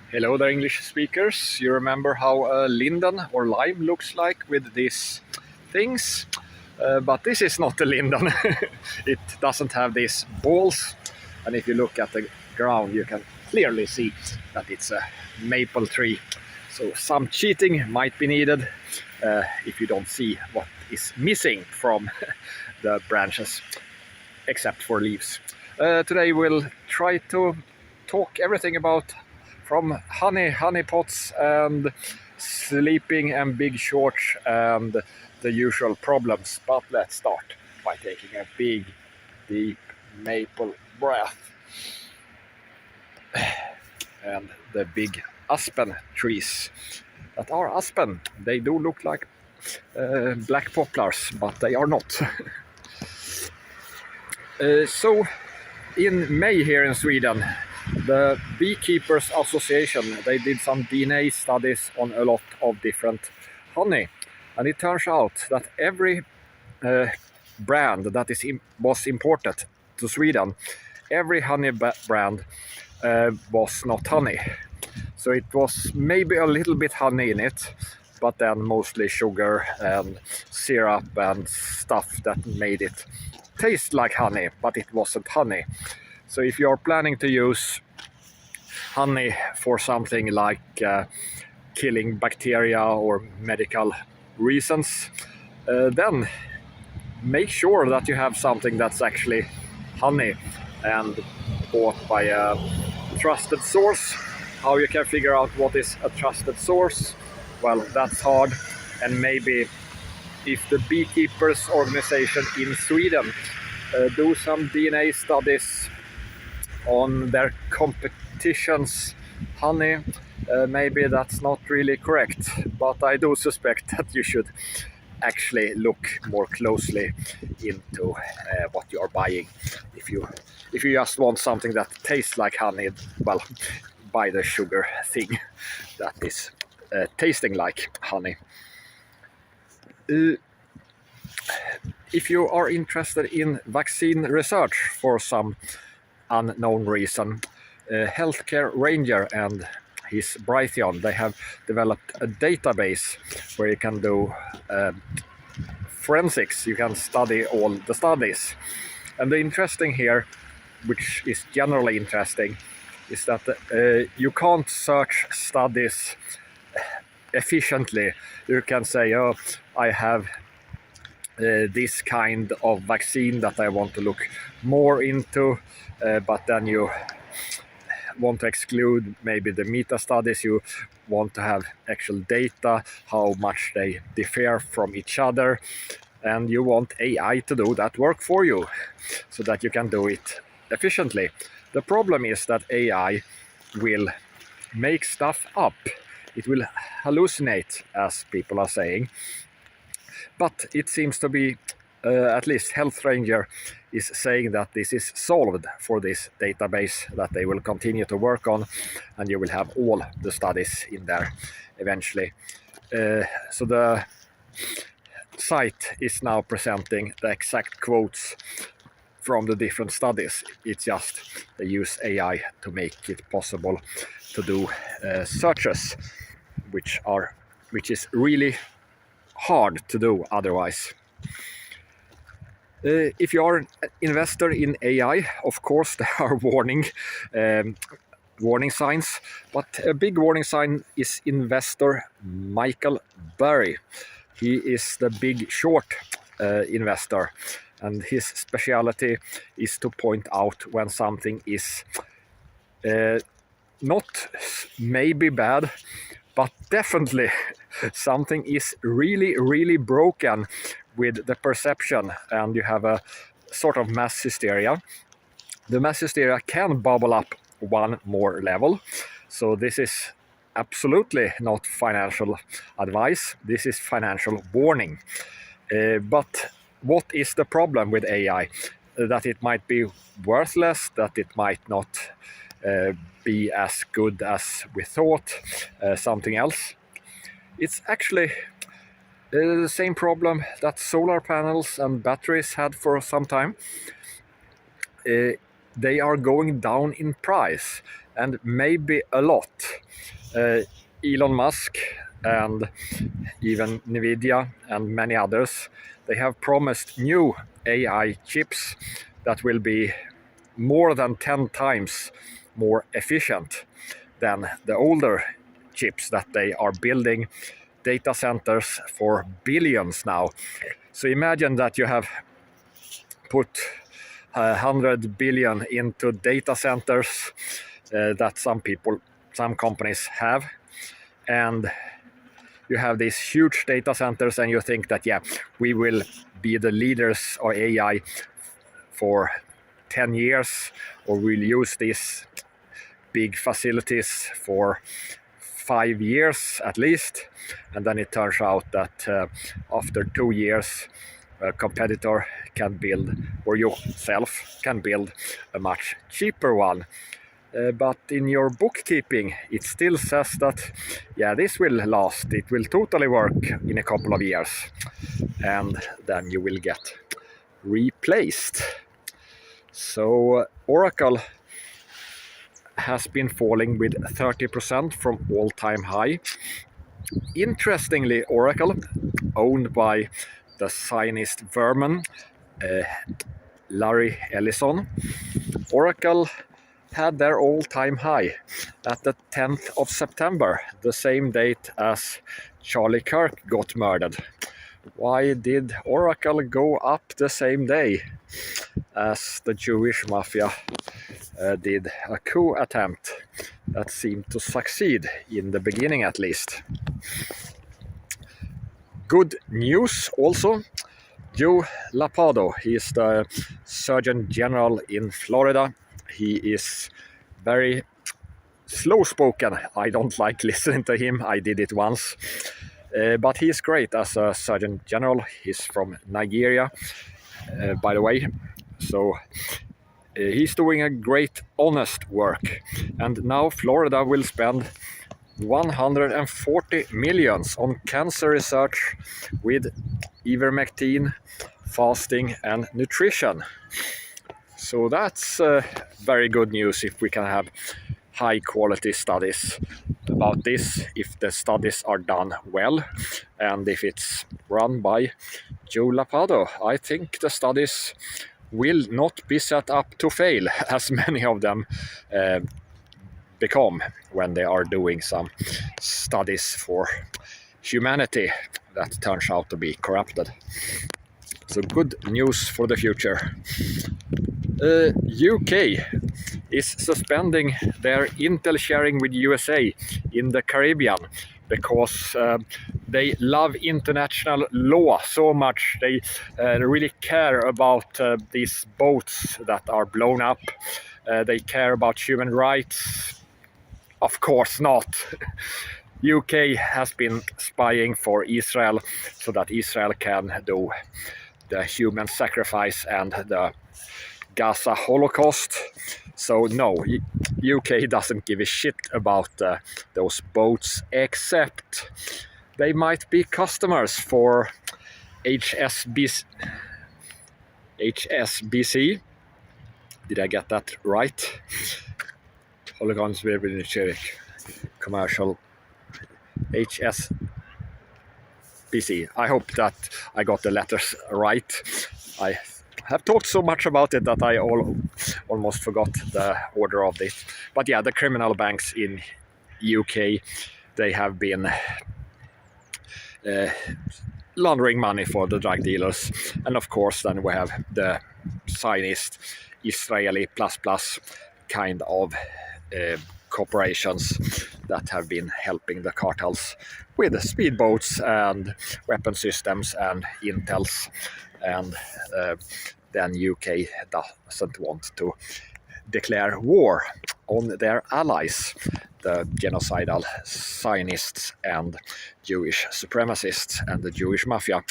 Hello there, English speakers. You remember how a linden or lime looks like with these things? But this is not a linden. It doesn't have these balls. And if you look at the ground, you can clearly see that it's a maple tree. So some cheating might be needed if you don't see what is missing from the branches, except for leaves. Today we'll try to talk everything about from honey pots and sleeping and big shorts and the usual problems. But let's start by taking a big, deep maple breath. And the big aspen trees that are aspen, they do look like black poplars, but they are not. So in May here in Sweden, the Beekeepers Association, they did some DNA studies on a lot of different honey, and it turns out that every brand that was imported to Sweden, every honey brand was not honey. So it was maybe a little bit honey in it, but then mostly sugar and syrup and stuff that made it taste like honey, but it wasn't honey. So if you're planning to use honey for something like killing bacteria or medical reasons, then make sure that you have something that's actually honey and bought by a trusted source. How you can figure out what is a trusted source? Well, that's hard, and maybe if the Beekeepers organization in Sweden do some DNA studies on their competition's honey, maybe that's not really correct, but I do suspect that you should actually look more closely into what you are buying. If you just want something that tastes like honey, well, buy the sugar thing that is tasting like honey. If you are interested in vaccine research for some unknown reason, Healthcare Ranger and his Brighteon, they have developed a database where you can do forensics. You can study all the studies. And the interesting here, which is generally interesting, is that you can't search studies efficiently. You can say, oh, I have this kind of vaccine that I want to look more into, but then you want to exclude maybe the meta studies. You want to have actual data, how much they differ from each other, and you want AI to do that work for you so that you can do it efficiently. The problem is that AI will make stuff up. It will hallucinate, as people are saying. But it seems to be, at least Health Ranger is saying that this is solved for this database that they will continue to work on, and you will have all the studies in there eventually. So the site is now presenting the exact quotes from the different studies. It's just they use AI to make it possible to do searches, which is really hard to do otherwise. If you are an investor in AI, of course there are warning signs, but a big warning sign is investor Michael Burry. He is the big short investor, and his specialty is to point out when something is not maybe bad, but definitely something is really broken with the perception, and you have a sort of mass hysteria. The mass hysteria can bubble up one more level. So this is absolutely not financial advice. This is financial warning. But what is the problem with AI? That it might be worthless, that it might not be as good as we thought, something else. It's actually the same problem that solar panels and batteries had for some time. They are going down in price, and maybe a lot. Elon Musk and even Nvidia and many others, they have promised new AI chips that will be more than 10 times more efficient than the older chips that they are building data centers for billions now. So imagine that you have put 100 billion into data centers that some companies have, and you have these huge data centers and you think that, yeah, we will be the leaders of AI for 10 years, or we'll use these big facilities for 5 years at least, and then it turns out that after 2 years a competitor can build, or yourself can build, a much cheaper one. But in your bookkeeping it still says that, yeah, this will last, it will totally work in a couple of years, and then you will get replaced. So Oracle has been falling with 30% from all-time high. Interestingly, Oracle, owned by the Zionist vermin Larry Ellison, Oracle had their all-time high at the 10th of September, the same date as Charlie Kirk got murdered. Why did Oracle go up the same day as the Jewish mafia did a coup attempt that seemed to succeed in the beginning at least? Good news also. Joe Lapado, he is the Surgeon General in Florida. He is very slow-spoken. I don't like listening to him. I did it once. But he is great as a Surgeon General. He's from Nigeria, by the way. So he's doing a great, honest work. And now Florida will spend 140 millions on cancer research with ivermectin, fasting and nutrition. So that's very good news if we can have high quality studies about this, if the studies are done well, and if it's run by Joe Lapado. I think the studies will not be set up to fail, as many of them become when they are doing some studies for humanity that turns out to be corrupted. So good news for the future. UK is suspending their intel sharing with USA in the Caribbean because they love international law so much. They really care about these boats that are blown up. They care about human rights. Of course not. UK has been spying for Israel so that Israel can do the human sacrifice and the Gaza Holocaust. So no, UK doesn't give a shit about those boats, except they might be customers for HSBC. Did I get that right? Commercial HSBC. I hope that I got the letters right. I have talked so much about it that I almost forgot the order of this. But yeah, the criminal banks in UK, they have been laundering money for the drug dealers. And of course then we have the Zionist Israeli plus kind of corporations that have been helping the cartels with speedboats and weapon systems and intels, and then UK doesn't want to declare war on their allies, the genocidal Zionists and Jewish supremacists and the Jewish mafia.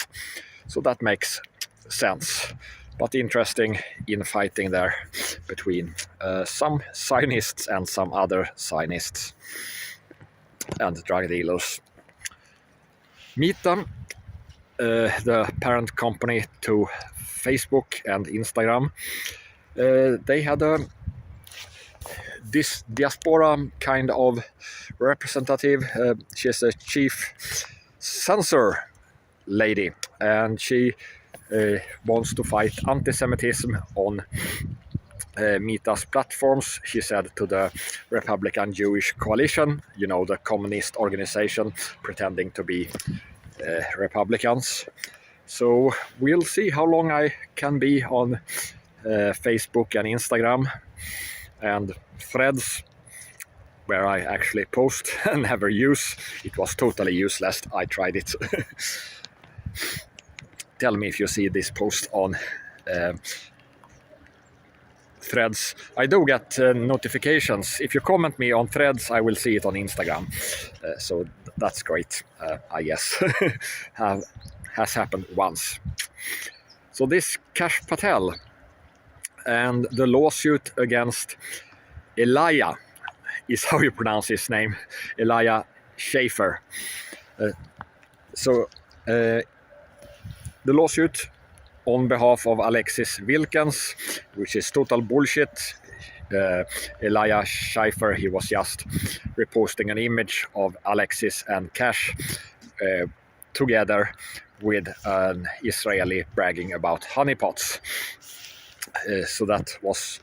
So that makes sense. But interesting infighting there between some Zionists and some other Zionists and drug dealers. Meta, the parent company to Facebook and Instagram, they had a this diaspora kind of representative. She's a chief censor lady, and she wants to fight anti-Semitism on Meta's platforms, she said to the Republican Jewish Coalition, you know, the communist organization pretending to be Republicans. So we'll see how long I can be on Facebook and Instagram and Threads, where I actually post and never use. It was totally useless. I tried it. Tell me if you see this post on Threads. I do get notifications. If you comment me on Threads, I will see it on Instagram. So that's great, I guess. Has happened once. So this Kash Patel and the lawsuit against Elijah is how you pronounce his name, Elijah Schaffer. The lawsuit on behalf of Alexis Wilkens, which is total bullshit. Elijah Schaffer, he was just reposting an image of Alexis and Kash together with an Israeli bragging about honeypots. So that was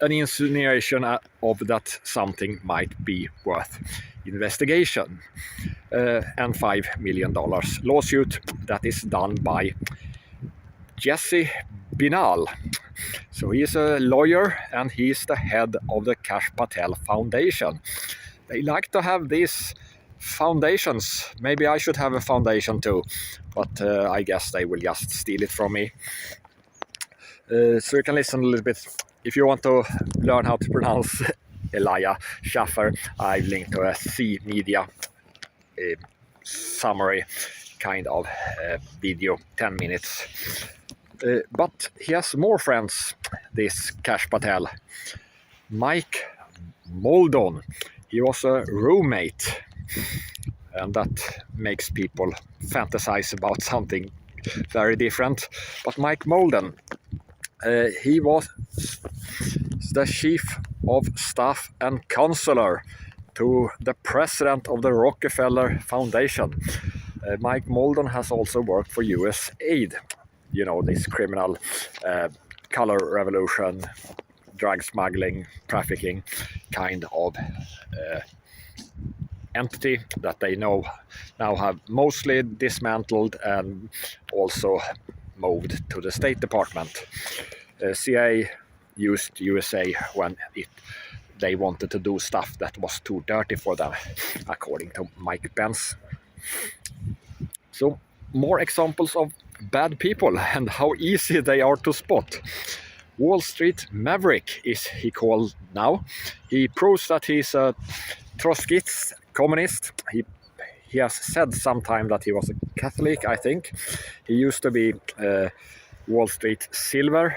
an insinuation of that something might be worth investigation. And $5 million lawsuit that is done by Jesse Binnall. So he is a lawyer and he is the head of the Kash Patel Foundation. They like to have these foundations. Maybe I should have a foundation too, but I guess they will just steal it from me. So you can listen a little bit. If you want to learn how to pronounce Elijah Schaffer, I linked to a C Media summary kind of video, 10 minutes. But he has more friends, this Kash Patel. Mike Muldoon, he was a roommate, and that makes people fantasize about something very different. But Mike Muldoon, he was the chief of staff and counselor to the president of the Rockefeller Foundation. Mike Muldoon has also worked for USAID, you know, this criminal color revolution, drug smuggling, trafficking kind of entity that they now have mostly dismantled and also moved to the State Department. CIA used USA when they wanted to do stuff that was too dirty for them, according to Mike Pence. So more examples of bad people and how easy they are to spot. Wall Street Maverick is he called now. He proves that he's a Trotskyist communist. He has said sometime that he was a Catholic, I think. He used to be Wall Street Silver,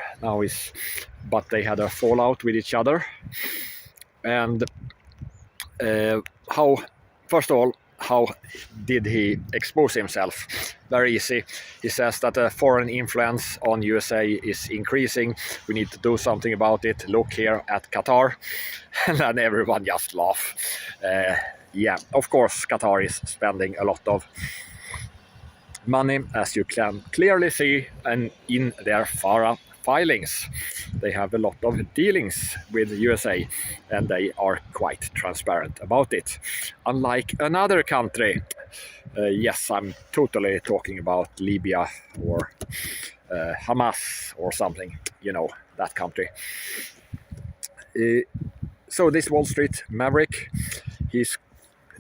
but they had a fallout with each other. And first of all, how did he expose himself? Very easy. He says that the foreign influence on USA is increasing. We need to do something about it. Look here at Qatar. And then everyone just laugh. Yeah, of course, Qatar is spending a lot of money, as you can clearly see, and in their FARA filings. They have a lot of dealings with USA, and they are quite transparent about it. Unlike another country, yes, I'm totally talking about Libya or Hamas or something, you know, that country. So this Wall Street Maverick, his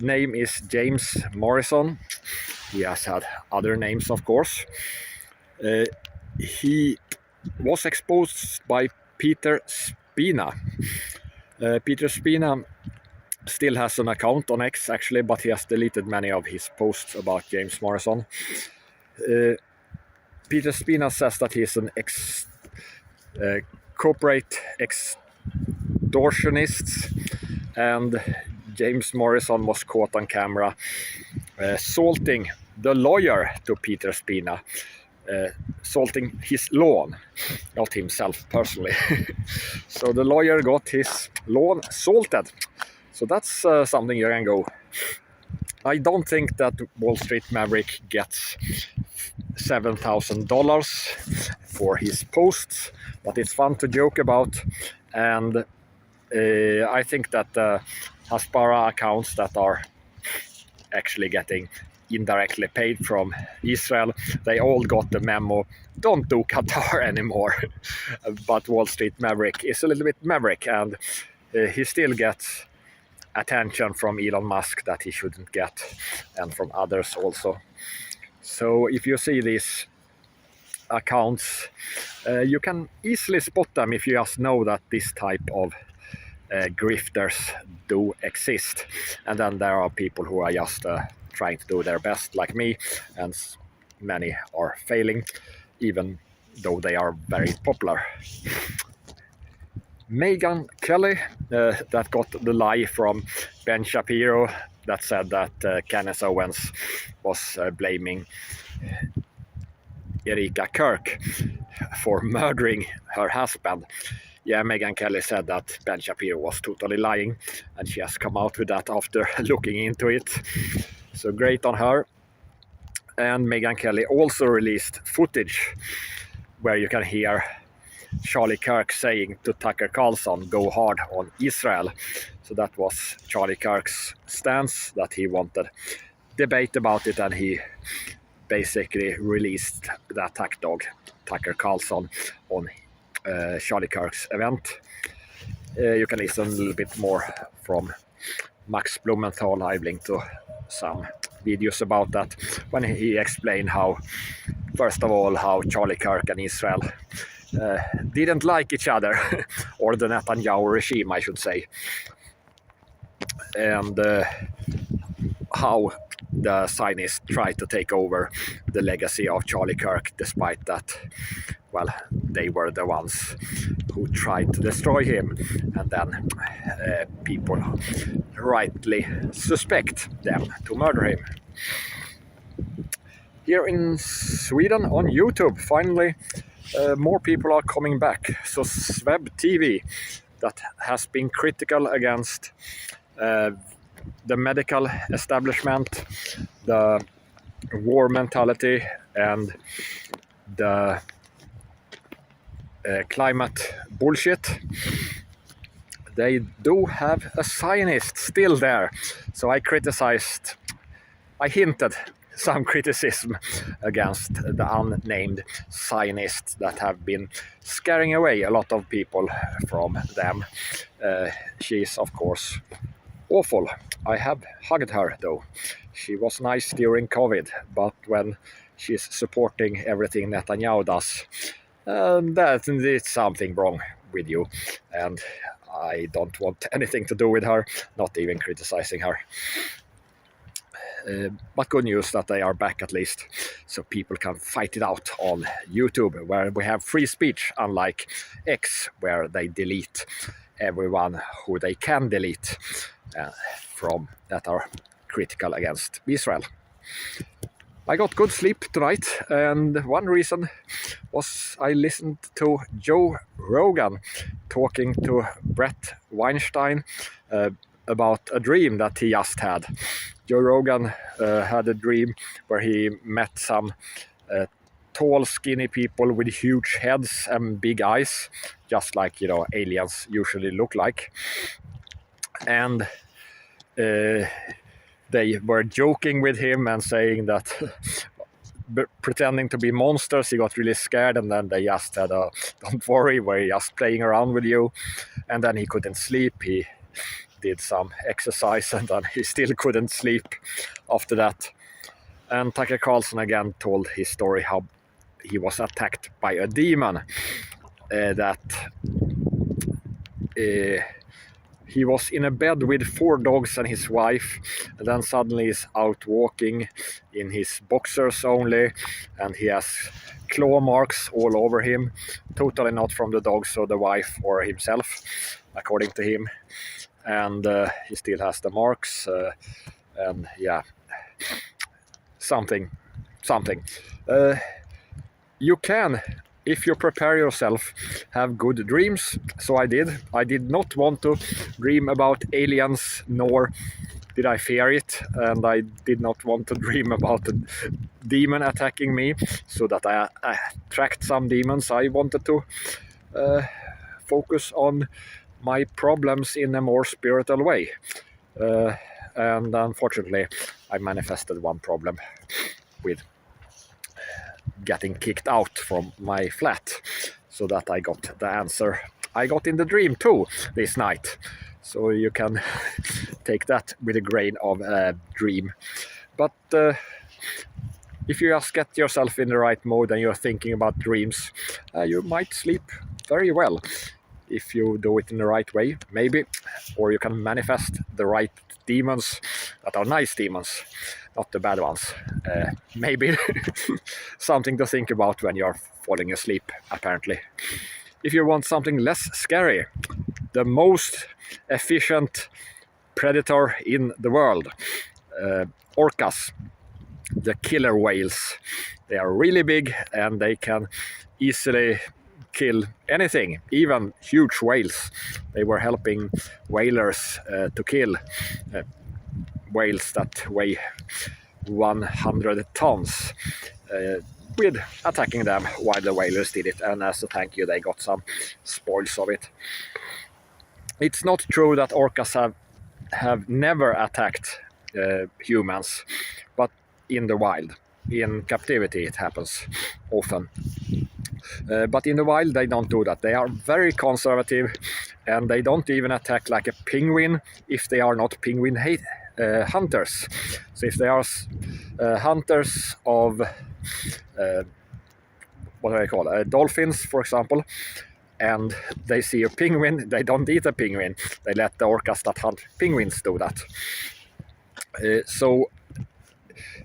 name is James Morrison. He has had other names, of course. He was exposed by Peter Spina. Peter Spina still has an account on X, actually, but he has deleted many of his posts about James Morrison. Peter Spina says that he's an corporate extortionist, and James Morrison was caught on camera assaulting the lawyer to Peter Spina. salting his lawn, not himself personally. So the lawyer got his lawn salted. So that's something you can go. I don't think that Wall Street Maverick gets $7,000 for his posts, but it's fun to joke about. And I think that the Hasbara accounts that are actually getting indirectly paid from Israel, they all got the memo, don't do Qatar anymore. But Wall Street Maverick is a little bit maverick, and he still gets attention from Elon Musk that he shouldn't get, and from others also. So if you see these accounts, you can easily spot them if you just know that this type of grifters do exist. And then there are people who are just trying to do their best, like me, and many are failing, even though they are very popular. Megyn Kelly, that got the lie from Ben Shapiro that said that Kenneth Owens was blaming Erika Kirk for murdering her husband. Yeah, Megyn Kelly said that Ben Shapiro was totally lying, and she has come out with that after looking into it. So great on her. And Megyn Kelly also released footage where you can hear Charlie Kirk saying to Tucker Carlson, go hard on Israel. So that was Charlie Kirk's stance, that he wanted debate about it, and he basically released the attack dog, Tucker Carlson, on Charlie Kirk's event. You can listen a little bit more from Max Blumenthal. I've linked to some videos about that, when he explained how, first of all, how Charlie Kirk and Israel didn't like each other, or the Netanyahu regime, I should say, and how the Zionists tried to take over the legacy of Charlie Kirk, despite that, well, they were the ones who tried to destroy him, and then people rightly suspect them to murder him. Here in Sweden on YouTube, finally, more people are coming back. So Sveb TV, that has been critical against the medical establishment, the war mentality, and the climate bullshit. They do have a Zionist still there. So I hinted some criticism against the unnamed Zionists that have been scaring away a lot of people from them. She is, of course, awful. I have hugged her, though. She was nice during COVID, but when she's supporting everything Netanyahu does, that it's something wrong with you, and I don't want anything to do with her, not even criticizing her. But good news that they are back, at least, so people can fight it out on YouTube, where we have free speech, unlike X, where they delete everyone who they can delete from that are critical against Israel. I got good sleep tonight, and one reason was I listened to Joe Rogan talking to Brett Weinstein about a dream that he just had. Joe Rogan had a dream where he met some tall, skinny people with huge heads and big eyes, just like, you know, aliens usually look like. And they were joking with him and saying that, pretending to be monsters. He got really scared, and then they just said, don't worry, we're just playing around with you. And then he couldn't sleep. He did some exercise, and then he still couldn't sleep after that. And Tucker Carlson again told his story how he was attacked by a demon, that he was in a bed with 4 dogs and his wife, and then suddenly he's out walking in his boxers only, and he has claw marks all over him, totally not from the dogs or the wife or himself, according to him. And he still has the marks, and yeah, something. you can, if you prepare yourself, have good dreams. So I did. I did not want to dream about aliens, nor did I fear it, and I did not want to dream about a demon attacking me, so that I attract some demons. I wanted to focus on my problems in a more spiritual way. And unfortunately, I manifested one problem with getting kicked out from my flat, so that I got the answer I got in the dream too this night. So you can take that with a grain of dream. But if you just get yourself in the right mode and you're thinking about dreams, you might sleep very well if you do it in the right way, maybe. Or you can manifest the right demons that are nice demons, not the bad ones. Maybe something to think about when you're falling asleep, apparently. If you want something less scary, the most efficient predator in the world, orcas, the killer whales. They are really big and they can easily kill anything, even huge whales. They were helping whalers to kill whales that weigh 100 tons, with attacking them while the whalers did it, and as a thank you they got some spoils of it. It's not true that orcas have never attacked humans, but in the wild. In captivity it happens often. But in the wild they don't do that. They are very conservative, and they don't even attack like a penguin if they are not penguin hunters. So if they are hunters of what do I call it? Dolphins, for example, and they see a penguin, they don't eat a penguin. They let the orcas that hunt penguins do that.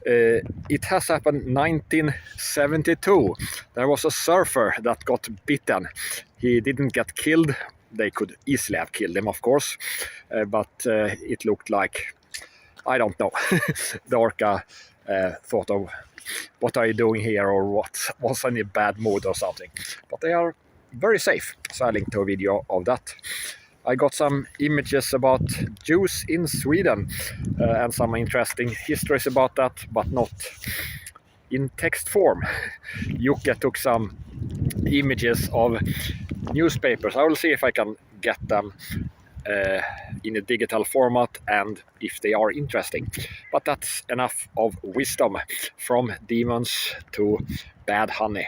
It has happened 1972. There was a surfer that got bitten. He didn't get killed. They could easily have killed him, of course, but it looked like, I don't know, the orca thought of, what are you doing here, or what was in a bad mood or something. But they are very safe, so I linked to a video of that. I got some images about Jews in Sweden and some interesting histories about that, but not in text form. Jukka took some images of newspapers. I will see if I can get them in a digital format and if they are interesting. But that's enough of wisdom from demons to bad honey.